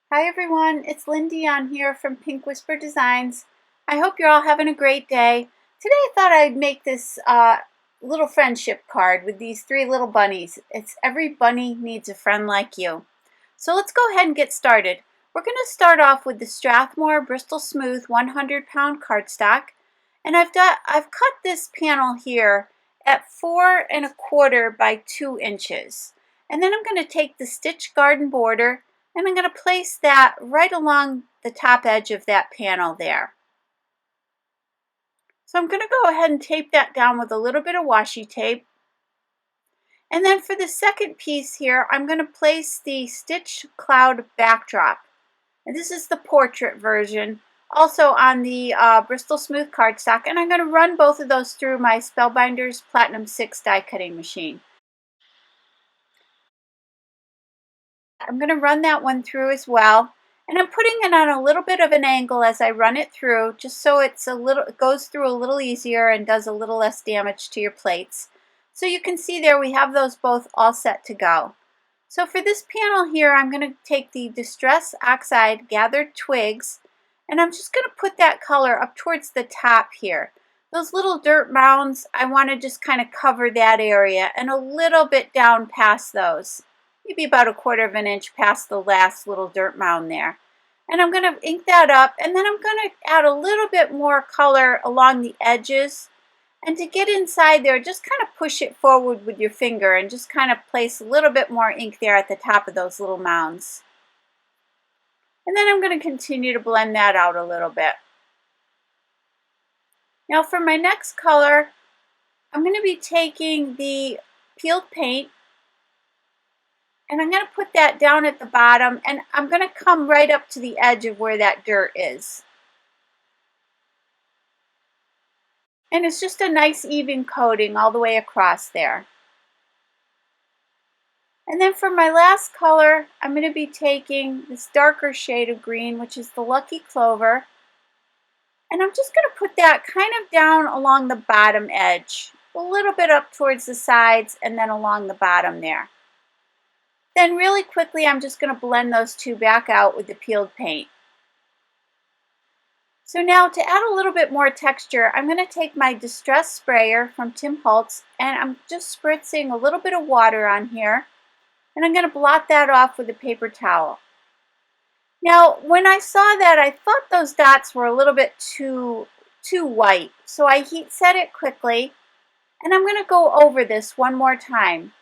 Hi everyone, it's Lindy on here from Pink Whisper Designs. I hope you're all having a great day. Today I thought I'd make this little friendship card with these three little bunnies. It's every bunny needs a friend like you. So let's go ahead and get started. We're going to start off with the Strathmore Bristol Smooth 100-pound cardstock. And I've cut this panel here at 4 1/4 by 2 inches. And then I'm going to take the stitch garden border and I'm going to place that right along the top edge of that panel there. So I'm going to go ahead and tape that down with a little bit of washi tape. And then for the second piece here, I'm going to place the stitch cloud backdrop. And this is the portrait version, also on the Bristol Smooth cardstock. And I'm going to run both of those through my Spellbinders Platinum 6 die cutting machine. I'm going to run that one through as well. And I'm putting it on a little bit of an angle as I run it through, just so it goes through a little easier and does a little less damage to your plates. So you can see there we have those both all set to go. So for this panel here, I'm going to take the Distress Oxide Gathered Twigs, and I'm just going to put that color up towards the top here. Those little dirt mounds, I want to just kind of cover that area and a little bit down past those. Maybe about 1/4 of an inch past the last little dirt mound there. And I'm going to ink that up, and then I'm going to add a little bit more color along the edges. And to get inside there, just kind of push it forward with your finger and just kind of place a little bit more ink there at the top of those little mounds. And then I'm going to continue to blend that out a little bit. Now for my next color, I'm going to be taking the peeled paint, and I'm going to put that down at the bottom, and I'm going to come right up to the edge of where that dirt is. And it's just a nice even coating all the way across there. And then for my last color, I'm going to be taking this darker shade of green, which is the Lucky Clover. And I'm just going to put that kind of down along the bottom edge, a little bit up towards the sides and then along the bottom there. Then really quickly, I'm just going to blend those two back out with the peeled paint. So now to add a little bit more texture, I'm going to take my Distress Sprayer from Tim Holtz, and I'm just spritzing a little bit of water on here. And I'm going to blot that off with a paper towel. Now, when I saw that, I thought those dots were a little bit too white. So I heat set it quickly, and I'm going to go over this one more time.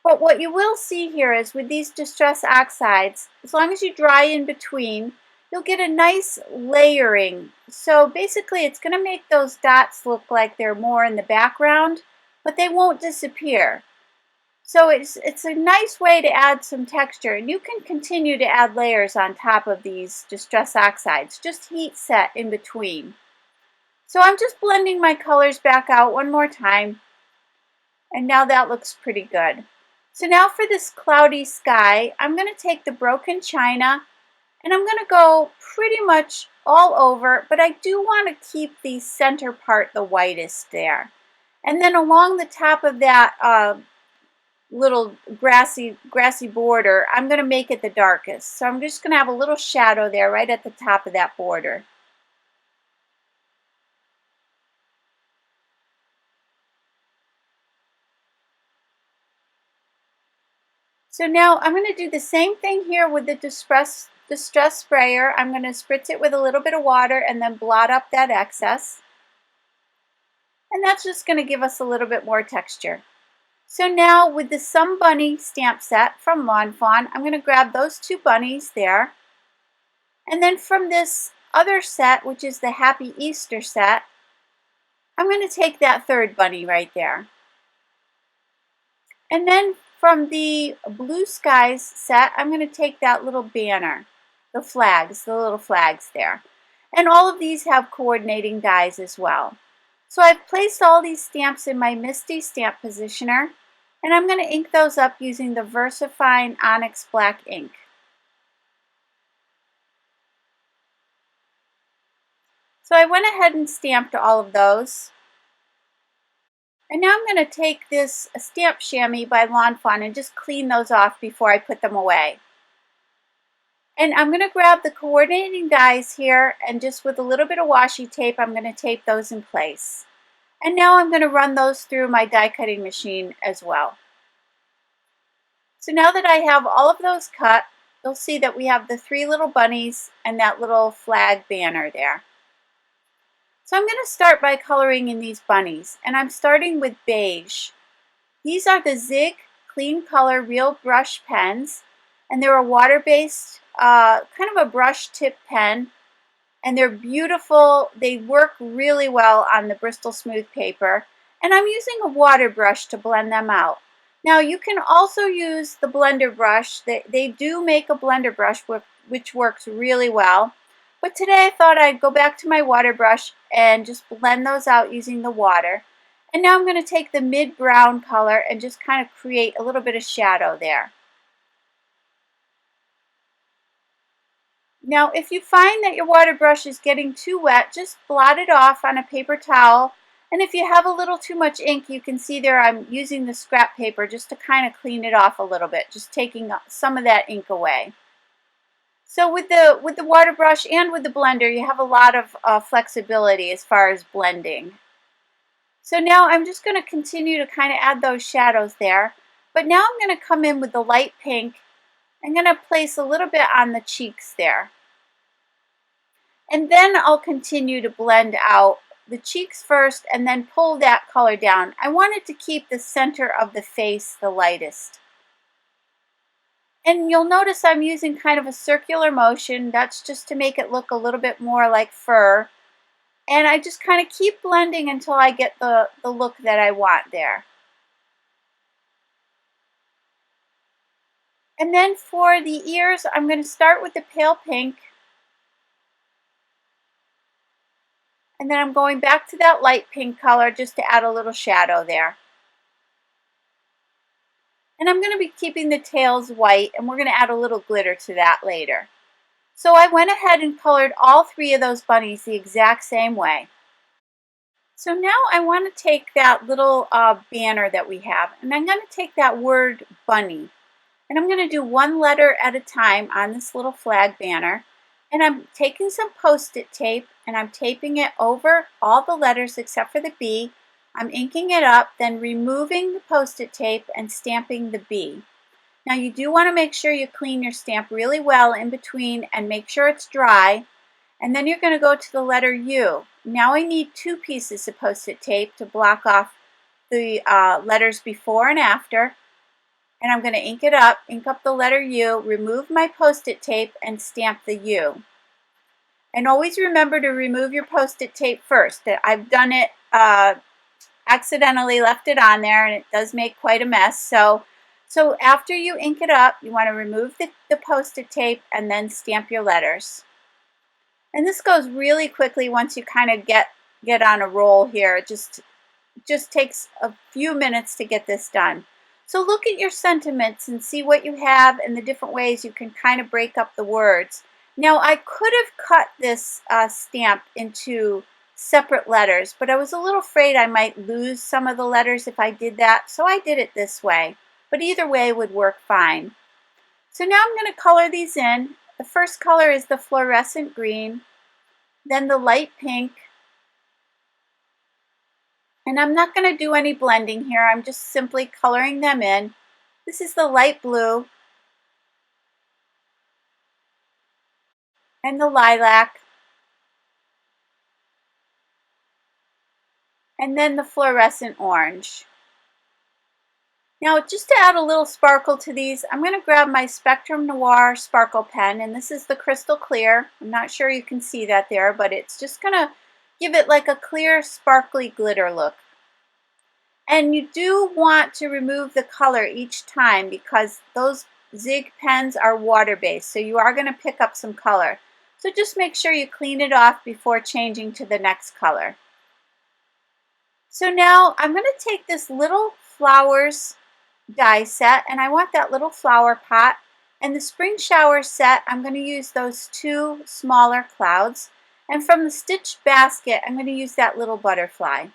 But what you will see here is with these Distress Oxides, as long as you dry in between, you'll get a nice layering. So basically it's going to make those dots look like they're more in the background, but they won't disappear. So it's a nice way to add some texture, and you can continue to add layers on top of these Distress Oxides. Just heat set in between. So I'm just blending my colors back out one more time, and now that looks pretty good. So now for this cloudy sky, I'm going to take the broken china, and I'm going to go pretty much all over, but I do want to keep the center part the whitest there. And then along the top of that little grassy border, I'm going to make it the darkest. So I'm just going to have a little shadow there right at the top of that border. So now I'm going to do the same thing here with the Distress Sprayer. I'm going to spritz it with a little bit of water and then blot up that excess. And that's just going to give us a little bit more texture. So now with the Some Bunny stamp set from Lawn Fawn, I'm going to grab those two bunnies there. And then from this other set, which is the Happy Easter set, I'm going to take that third bunny right there. And then from the Blue Skies set, I'm going to take that little banner, the little flags there. And all of these have coordinating dies as well. So I've placed all these stamps in my Misty stamp positioner, and I'm going to ink those up using the Versafine Onyx Black ink. So I went ahead and stamped all of those. And now I'm going to take this stamp chamois by Lawn Fawn and just clean those off before I put them away. And I'm going to grab the coordinating dies here, and just with a little bit of washi tape, I'm going to tape those in place. And now I'm going to run those through my die cutting machine as well. So now that I have all of those cut, you'll see that we have the 3 little bunnies and that little flag banner there. So I'm going to start by coloring in these bunnies, and I'm starting with beige. These are the Zig Clean Color Real Brush pens, and they're a water-based, kind of a brush tip pen, and they're beautiful. They work really well on the Bristol smooth paper, and I'm using a water brush to blend them out. Now you can also use the blender brush. They do make a blender brush which works really well, but today I thought I'd go back to my water brush and just blend those out using the water. And now I'm going to take the mid-brown color and just kind of create a little bit of shadow there. Now, if you find that your water brush is getting too wet, just blot it off on a paper towel. And if you have a little too much ink, you can see there I'm using the scrap paper just to kind of clean it off a little bit, just taking some of that ink away. So with the water brush and with the blender, you have a lot of flexibility as far as blending. So now I'm just going to continue to kind of add those shadows there. But now I'm going to come in with the light pink. I'm going to place a little bit on the cheeks there. And then I'll continue to blend out the cheeks first and then pull that color down. I wanted to keep the center of the face the lightest. And you'll notice I'm using kind of a circular motion. That's just to make it look a little bit more like fur. And I just kind of keep blending until I get the look that I want there. And then for the ears, I'm going to start with the pale pink. And then I'm going back to that light pink color just to add a little shadow there. And I'm going to be keeping the tails white, and we're going to add a little glitter to that later. So I went ahead and colored all 3 of those bunnies the exact same way. So now I want to take that little banner that we have, and I'm going to take that word bunny, and I'm going to do 1 letter at a time on this little flag banner. And I'm taking some Post-it tape and I'm taping it over all the letters except for the B. I'm inking it up, then removing the Post-it tape and stamping the B. Now you do want to make sure you clean your stamp really well in between and make sure it's dry. And then you're going to go to the letter U. Now I need 2 pieces of Post-it tape to block off the letters before and after. And I'm going to ink it up, ink up the letter U, remove my Post-it tape, and stamp the U. And always remember to remove your Post-it tape first. I've done it, accidentally left it on there, and it does make quite a mess. So after you ink it up, you want to remove the Post-it tape and then stamp your letters. And this goes really quickly once you kind of get on a roll here. It just takes a few minutes to get this done. So look at your sentiments and see what you have and the different ways you can kind of break up the words. Now I could have cut this stamp into separate letters, but I was a little afraid I might lose some of the letters if I did that, so I did it this way. But either way would work fine. So now I'm going to color these in. The first color is the fluorescent green, then the light pink, and I'm not going to do any blending here. I'm just simply coloring them in. This is the light blue and the lilac, and then the fluorescent orange. Now just to add a little sparkle to these, I'm going to grab my Spectrum Noir sparkle pen, and this is the crystal clear. I'm not sure you can see that there, but it's just going to give it like a clear sparkly glitter look. And you do want to remove the color each time because those Zig pens are water-based, so you are going to pick up some color. So just make sure you clean it off before changing to the next color. So now I'm going to take this little flowers die set, and I want that little flower pot. And the spring shower set, I'm going to use those 2 smaller clouds. And from the stitched basket, I'm going to use that little butterfly.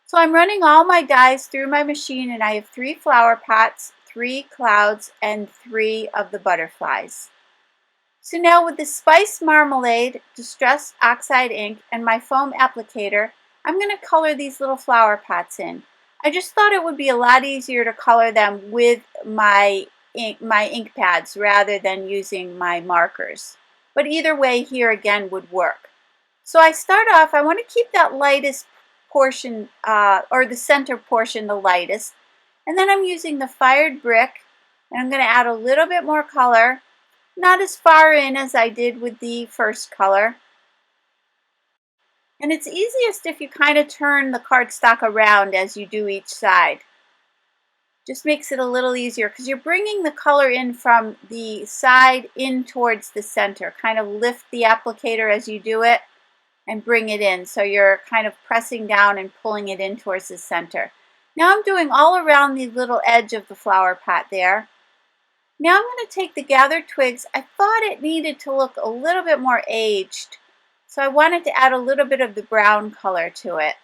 So I'm running all my dies through my machine, and I have 3 flower pots, 3 clouds, and 3 of the butterflies. So now with the Spice Marmalade, Distressed Oxide ink, and my foam applicator, I'm going to color these little flower pots in. I just thought it would be a lot easier to color them with my ink pads rather than using my markers. But either way here again would work. So I start off, I want to keep that lightest portion, or the center portion the lightest. And then I'm using the fired brick, and I'm going to add a little bit more color. Not as far in as I did with the first color. And it's easiest if you kind of turn the cardstock around as you do each side. Just makes it a little easier because you're bringing the color in from the side in towards the center. Kind of lift the applicator as you do it and bring it in. So you're kind of pressing down and pulling it in towards the center. Now I'm doing all around the little edge of the flower pot there. Now I'm going to take the gathered twigs. I thought it needed to look a little bit more aged, so I wanted to add a little bit of the brown color to it.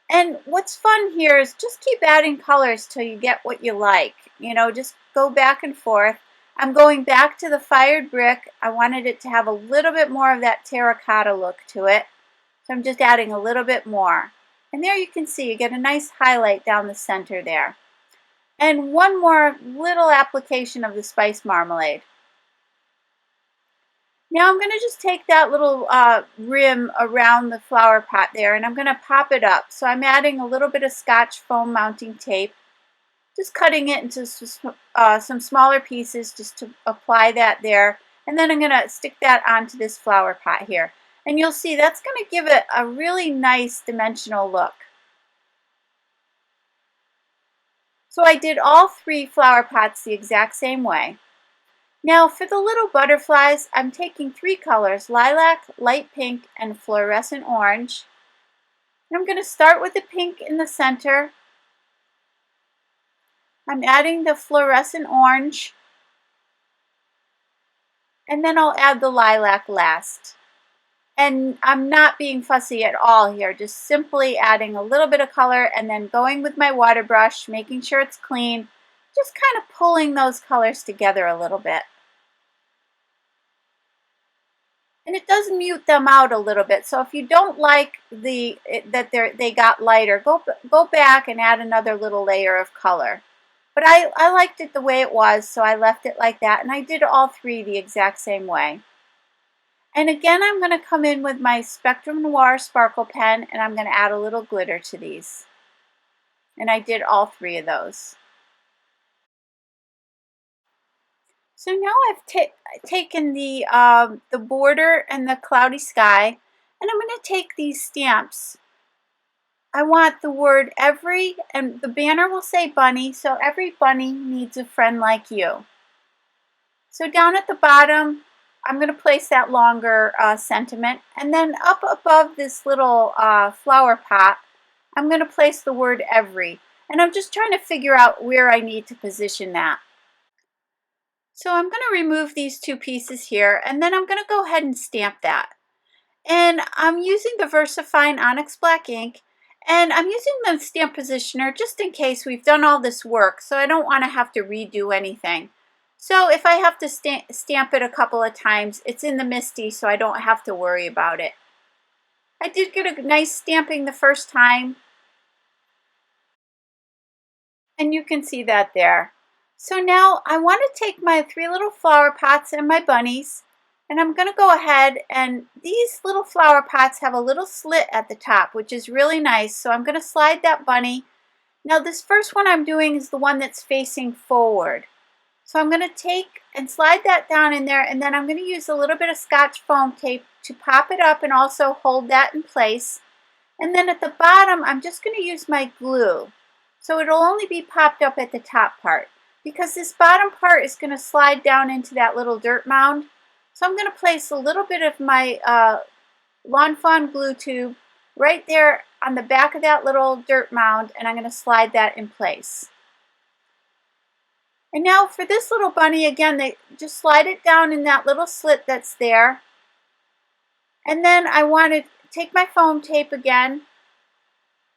And what's fun here is just keep adding colors till you get what you like. You know, just go back and forth. I'm going back to the fired brick. I wanted it to have a little bit more of that terracotta look to it, so I'm just adding a little bit more. And there you can see you get a nice highlight down the center there. And one more little application of the Spice Marmalade. Now I'm going to just take that little rim around the flower pot there, and I'm going to pop it up. So I'm adding a little bit of Scotch foam mounting tape, just cutting it into some smaller pieces just to apply that there. And then I'm going to stick that onto this flower pot here. And you'll see that's going to give it a really nice dimensional look. So I did all 3 flower pots the exact same way. Now for the little butterflies, I'm taking 3 colors, lilac, light pink, and fluorescent orange. And I'm going to start with the pink in the center. I'm adding the fluorescent orange, and then I'll add the lilac last. And I'm not being fussy at all here, just simply adding a little bit of color and then going with my water brush, making sure it's clean, just kind of pulling those colors together a little bit. And it does mute them out a little bit, so if you don't like that they got lighter, go back and add another little layer of color. But I liked it the way it was, so I left it like that, and I did all 3 the exact same way. And again, I'm going to come in with my Spectrum Noir sparkle pen, and I'm going to add a little glitter to these. And I did all 3 of those. So now I've taken the border and the cloudy sky, and I'm going to take these stamps. I want the word every, and the banner will say bunny, so every bunny needs a friend like you. So down at the bottom, I'm going to place that longer sentiment, and then up above this little flower pot, I'm going to place the word every, and I'm just trying to figure out where I need to position that. So I'm going to remove these 2 pieces here, and then I'm going to go ahead and stamp that. And I'm using the versafine onyx black ink, and I'm using the stamp positioner just in case we've done all this work, so I don't want to have to redo anything. So if I have to stamp it a couple of times, it's in the MISTI, so I don't have to worry about it. I did get a nice stamping the first time, and you can see that there. So now I want to take my 3 little flower pots and my bunnies, and I'm going to go ahead, and these little flower pots have a little slit at the top, which is really nice, so I'm going to slide that bunny. Now this first one I'm doing is the one that's facing forward. So I'm going to take and slide that down in there, and then I'm going to use a little bit of Scotch foam tape to pop it up and also hold that in place. And then at the bottom, I'm just going to use my glue. So it'll only be popped up at the top part, because this bottom part is going to slide down into that little dirt mound. So I'm going to place a little bit of my Lawn Fawn glue tube right there on the back of that little dirt mound, and I'm going to slide that in place. And now for this little bunny, again, they just slide it down in that little slit that's there. And then I want to take my foam tape again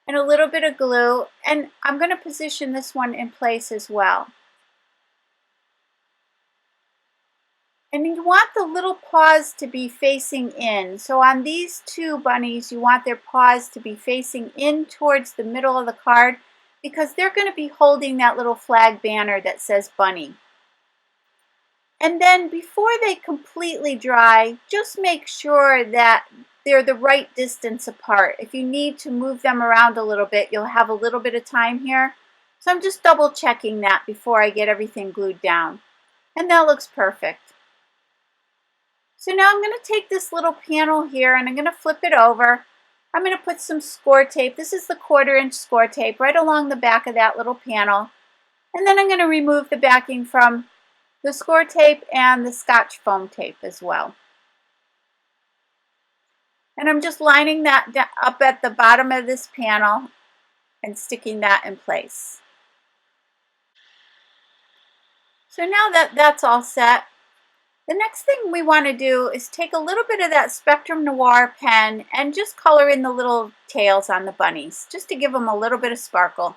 and a little bit of glue, and I'm going to position this one in place as well. And you want the little paws to be facing in. So on these two bunnies, you want their paws to be facing in towards the middle of the card because they're going to be holding that little flag banner that says bunny. And then before they completely dry, just make sure that they're the right distance apart. If you need to move them around a little bit, you'll have a little bit of time here. So I'm just double checking that before I get everything glued down. And that looks perfect. So now I'm going to take this little panel here and I'm going to flip it over. I'm going to put some Scor-tape. This is the 1/4 inch Scor-tape right along the back of that little panel. And then I'm going to remove the backing from the Scor-tape and the Scotch foam tape as well. And I'm just lining that up at the bottom of this panel and sticking that in place. So now that that's all set, the next thing we want to do is take a little bit of that Spectrum Noir pen and just color in the little tails on the bunnies, just to give them a little bit of sparkle.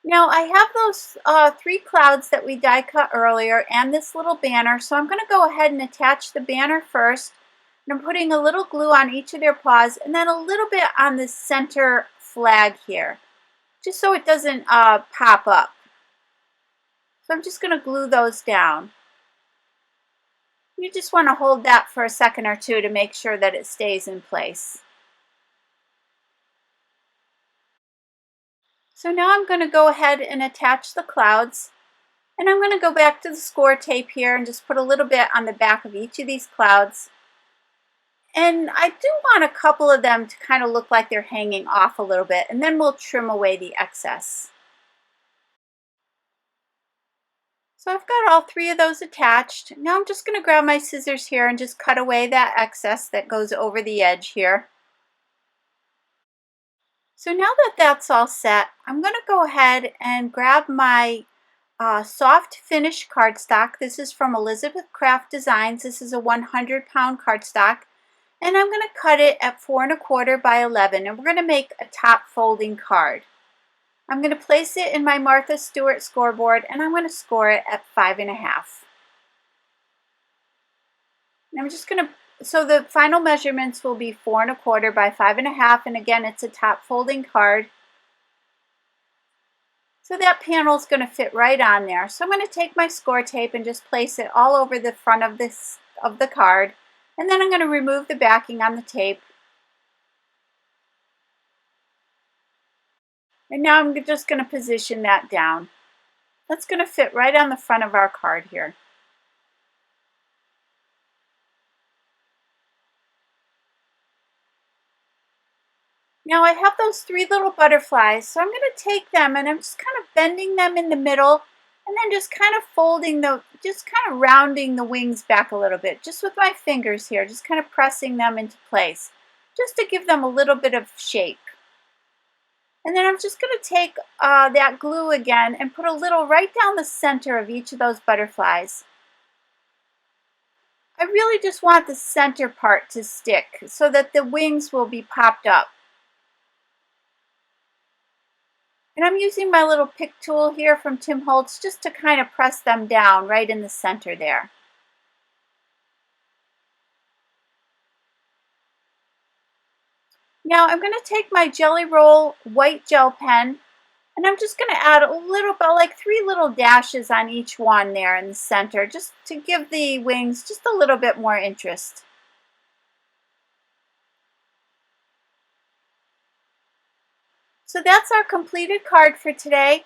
Now I have those 3 clouds that we die cut earlier and this little banner, so I'm going to go ahead and attach the banner first. And I'm putting a little glue on each of their paws and then a little bit on the center flag here, just so it doesn't pop up. So I'm just going to glue those down. You just want to hold that for a second or two to make sure that it stays in place. So now I'm going to go ahead and attach the clouds. And I'm going to go back to the Scor-tape here and just put a little bit on the back of each of these clouds. And I do want a couple of them to kind of look like they're hanging off a little bit, and then we'll trim away the excess. So I've got all 3 of those attached. Now I'm just going to grab my scissors here and just cut away that excess that goes over the edge here. So now that that's all set, I'm going to go ahead and grab my soft finish cardstock. This is from Elizabeth Craft Designs. This is a 100-pound cardstock. And I'm going to cut it at 4 1/4 by 11. And we're going to make a top folding card. I'm going to place it in my Martha Stewart scoreboard and I'm going to score it at 5 1/2. And I'm just going to, so the final measurements will be 4 1/4 by 5 1/2. And again, it's a top folding card. So that panel is going to fit right on there. So I'm going to take my Scor-tape and just place it all over the front of the card. And then I'm going to remove the backing on the tape. And now I'm just going to position that down. That's going to fit right on the front of our card here. Now I have those 3 little butterflies, so I'm going to take them and I'm just kind of bending them in the middle and then just kind of folding just kind of rounding the wings back a little bit, just with my fingers here, just kind of pressing them into place, just to give them a little bit of shape. And then I'm just going to take that glue again and put a little right down the center of each of those butterflies. I really just want the center part to stick so that the wings will be popped up. And I'm using my little pick tool here from Tim Holtz just to kind of press them down right in the center there. Now I'm going to take my Jelly Roll white gel pen and I'm just going to add a little, about like 3 little dashes on each one there in the center, just to give the wings just a little bit more interest. So that's our completed card for today.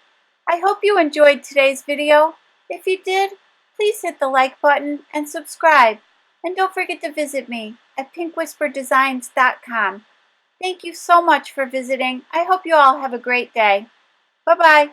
I hope you enjoyed today's video. If you did, please hit the like button and subscribe. And don't forget to visit me at pinkwhisperdesigns.com. Thank you so much for visiting. I hope you all have a great day. Bye-bye.